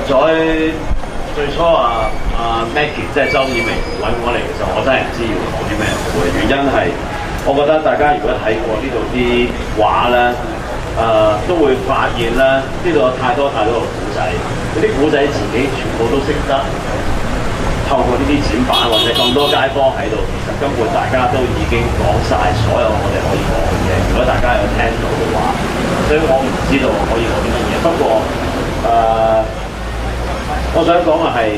最初Maggie 即係周以明揾我嚟嘅時候，我真係唔知要講啲咩嘅原因係，我覺得大家如果睇過呢度啲畫咧，都會發現咧，呢度有太多嘅古仔，嗰啲古仔自己全部都識得透過呢啲展板或者咁多街坊喺度，其實根本大家都已經講晒所有我哋可以講嘅嘢。如果大家有聽到嘅話，所以我唔知道可以講啲乜嘢。不過我想講嘅係，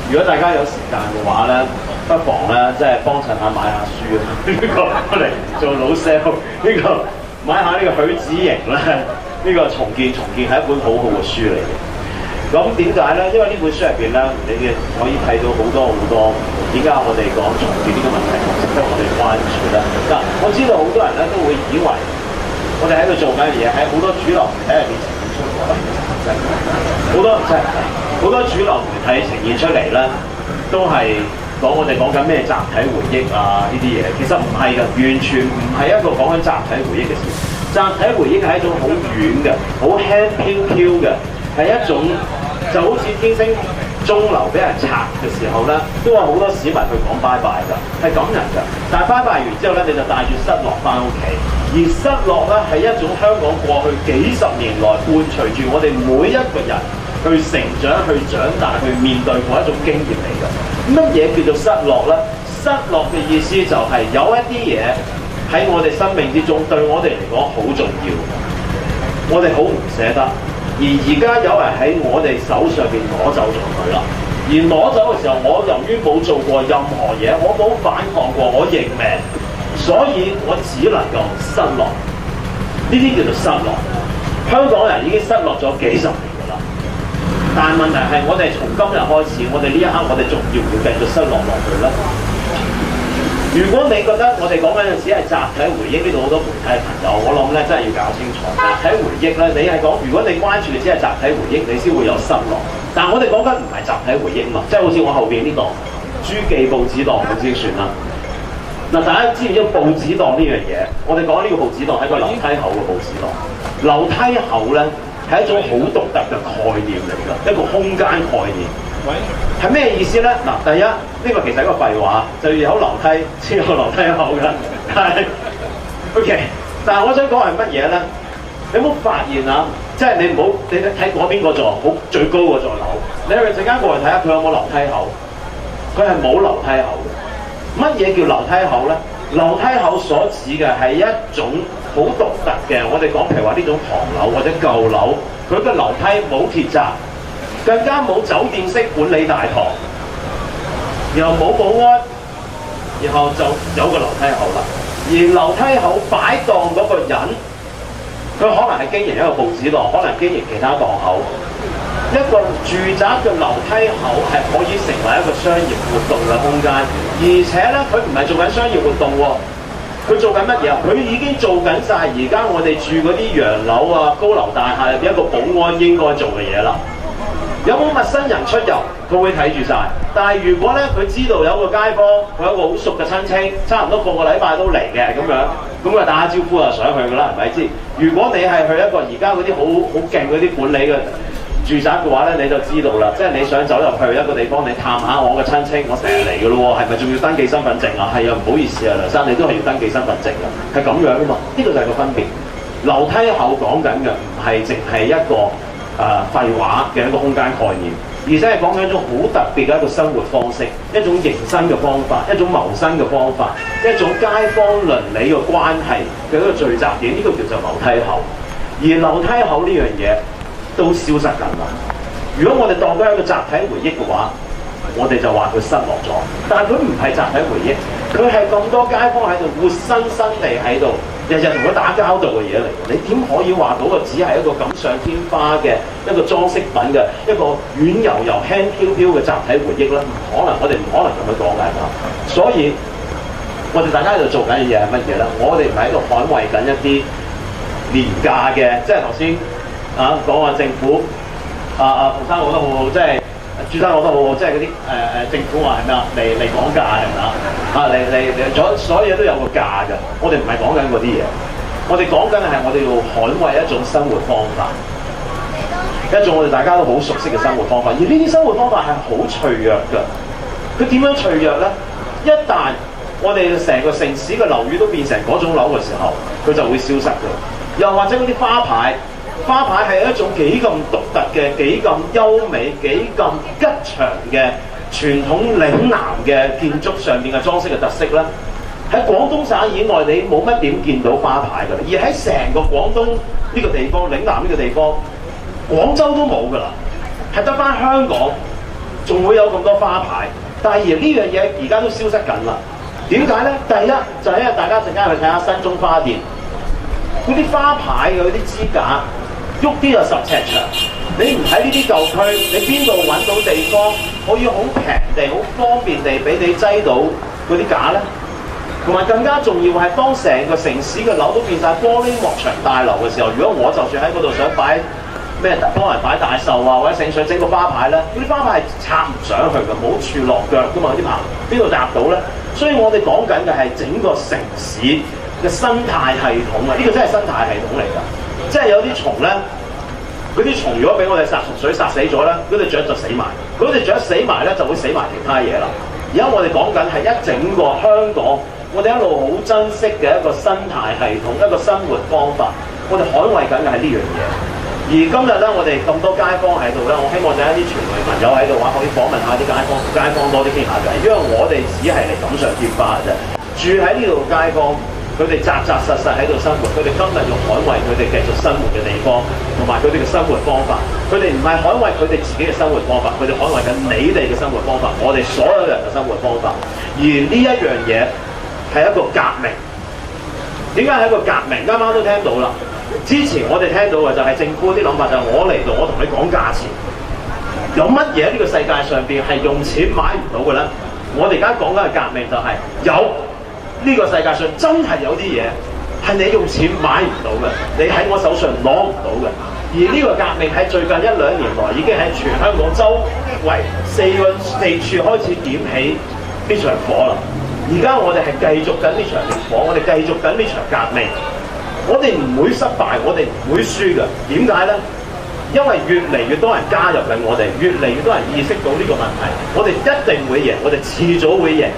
如果大家有時間嘅話咧，不妨咧即係幫襯下買下書啊！呢個我嚟做老 sale，呢個買下呢個許子瑩咧，呢個重建係一本好好嘅書嚟嘅。咁點解咧？因為呢本書入邊咧，你嘅可以睇到好多點解我哋講重建呢個問題值得我哋關注咧？嗱，我知道好多人咧都會以為我哋喺度做緊嘅嘢喺好多主流媒體入邊呈現出嚟，好多主流媒體呈現出嚟咧，都係講我哋講緊咩集體回憶啊呢啲嘢，其實唔係㗎，完全唔係一個講緊集體回憶嘅事。集體回憶係一種好遠嘅、好輕飄嘅，係一種就好似天星鐘樓俾人拆嘅時候咧，都有好多市民去講拜拜㗎，係感人㗎。但係拜拜完之後咧，你就帶住失落翻屋企，而失落咧係一種香港過去幾十年來伴隨住我哋每一個人去成長、去長大、去面對嗰一種經驗嚟㗎。乜嘢叫做失落咧？失落嘅意思就係有一啲嘢喺我哋生命之中對我哋嚟講好重要，我哋好唔捨得。而家有人喺我哋手上邊攞走咗佢啦，而攞走嘅時候，我由於冇做過任何嘢，我冇反抗過，我認命，所以我只能夠失落。呢啲叫做失落。香港人已經失落咗幾十年㗎啦，但係問題係我哋從今日開始，我哋呢一刻，我哋仲要唔要繼續失落落去咧？如果你覺得我哋講緊嘅只係集體回憶，呢度好多媒體朋友，我諗咧真係要搞清楚集體回憶咧。你係講如果你關注嘅只係集體回憶，你先會有失落。但係我哋講緊唔係集體回憶嘛，即係好似我後邊呢檔書記報紙檔咁先算啦。嗱，大家知唔知報紙檔呢樣嘢？我哋講呢個報紙檔係一個樓梯口嘅報紙檔。樓梯口咧係一種好獨特嘅概念嚟㗎，一個空間概念。係咩意思咧？嗱，第一呢個其實係一個廢話，就要有樓梯先有樓梯口㗎。係 OK， 但係我想講係乜嘢咧？你有冇發現啊？即係你唔好你睇嗰邊個座好最高個座樓，你去陣間過嚟睇下佢有冇樓梯口？佢係冇樓梯口嘅。乜嘢叫樓梯口咧？樓梯口所指嘅係一種好獨特嘅，我哋講譬如話呢種唐樓或者舊樓，佢嘅樓梯冇鐵閘。更加冇酒店式管理大堂，然後冇保安，然後就有個樓梯口啦。而樓梯口擺檔嗰個人，佢可能係經營一個報紙檔，可能經營其他檔口。一個住宅嘅樓梯口係可以成為一個商業活動嘅空間，而且咧佢唔係做緊商業活動喎，佢做緊乜嘢啊？佢已經做緊晒而家我哋住嗰啲洋樓啊、高樓大廈入邊一個保安應該做嘅嘢啦。有冇陌生人出入，佢會睇住晒。但係如果咧，佢知道有個街坊，佢有個好熟嘅親戚，差唔多個禮拜都嚟嘅咁樣，咁啊打下招呼就上去㗎啦，係咪先？如果你係去一個而家嗰啲好勁嗰啲管理嘅住宅嘅話咧，你就知道啦。即係你想走入去一個地方，你探下我嘅親戚，我成日嚟㗎咯喎，係咪仲要登記身份證啊？係啊，唔好意思啊，梁生，你都係要登記身份證㗎，係咁樣㗎嘛。呢個就係個分別。樓梯口講緊嘅唔係淨係一個廢話嘅一個空間概念，而且係講緊一種好特別嘅一個生活方式，一種營生嘅方法，一種謀生嘅方法，一種街坊鄰里嘅關係嘅一個聚集點，呢個叫做樓梯口。而樓梯口呢樣嘢都消失緊啦。如果我哋當佢係一個集體回憶嘅話，我哋就話佢失落咗。但係佢唔係集體回憶，佢係咁多街坊喺度活生生地喺度，日日同佢打交道嘅嘢嚟。你點可以話嗰個只係一個錦上添花嘅一個裝飾品嘅一個軟柔柔輕飄飄嘅集體回憶咧？唔可能，我哋唔可能咁樣講㗎嘛。所以我哋大家喺度做緊嘅嘢係乜嘢咧？我哋唔係喺度捍衞緊一啲廉價嘅，即係頭先講話政府馮生講得好好，即係朱生講得好好，即係嗰啲政府話係咩啊？嚟講價係咪啊？嚟所有嘢都有個價㗎。我哋唔係講緊嗰啲嘢，我哋講緊係我哋要捍衞一種生活方法。一種我哋大家都好熟悉嘅生活方法。而呢啲生活方法係好脆弱㗎。佢點樣脆弱咧？一旦我哋成個城市嘅樓宇都變成嗰種樓嘅時候，佢就會消失㗎。又或者嗰啲花牌，花牌係一種幾咁獨特嘅、幾咁優美、幾咁吉祥嘅傳統嶺南嘅建築上面嘅裝飾嘅特色咧。喺廣東省以外，你冇乜點見到花牌㗎啦。而喺成個廣東呢個地方、嶺南呢個地方，廣州都冇㗎啦，係得返香港仲會有咁多花牌。但係而呢樣嘢而家都消失緊啦。點解咧？第一就係因為大家陣間去睇下新中花店嗰啲花牌嘅嗰啲支架，喐啲就10尺長。你唔喺呢啲舊區，你邊度揾到地方可以好平地、好方便地俾你擠到嗰啲架咧？同埋更加重要係，當成個城市嘅樓都變晒玻璃幕牆大樓嘅時候，如果我就算喺嗰度想擺咩幫人擺大壽啊，或者聖水整個花牌咧，嗰啲花牌係插唔上去嘅，冇處落腳噶嘛，啲棚邊度搭到咧？所以我哋講緊嘅係整個城市嘅生態系統啊！呢個真係生態系統嚟㗎，即係有啲蟲咧，嗰啲蟲如果俾我哋殺蟲水殺死咗咧，嗰隻雀就死埋，嗰隻雀死埋咧就會死埋其他嘢啦。而家我哋講緊係一整個香港。我哋一路好珍惜嘅一個生態系統，一個生活方法，我哋捍衞緊嘅係呢樣嘢。而今日咧，我哋咁多街坊喺度咧，我希望有一啲傳媒朋友喺度話，可以訪問下啲街坊多啲傾下偈，因為我哋只係嚟錦上添花嘅啫。住喺呢度街坊，佢哋扎扎實實喺度生活，佢哋今日要捍衞佢哋繼續生活嘅地方，同埋佢哋嘅生活方法。佢哋唔係捍衞佢哋自己嘅生活方法，佢哋捍衞緊你哋嘅生活方法，我哋所有人嘅生活方法。而呢一樣嘢係一個革命，點解係一個革命？啱啱都聽到啦。之前我哋聽到嘅就係政府啲諗法，就係我嚟到，我同你講價錢。有乜嘢呢個世界上邊係用錢買唔到嘅咧？我哋而家講緊嘅革命就係有呢個世界上真係有啲嘢係你用錢買唔到嘅，你喺我手上攞唔到嘅。而呢個革命喺最近1-2年來已經喺全香港周圍4個地處開始點起呢場火啦。而家我哋係繼續緊呢場烈火，我哋繼續緊呢場革命，我哋唔會失敗，我哋唔會輸嘅。點解咧？因為越嚟越多人加入緊我哋，越嚟越多人意識到呢個問題，我哋一定會贏，我哋遲早會贏。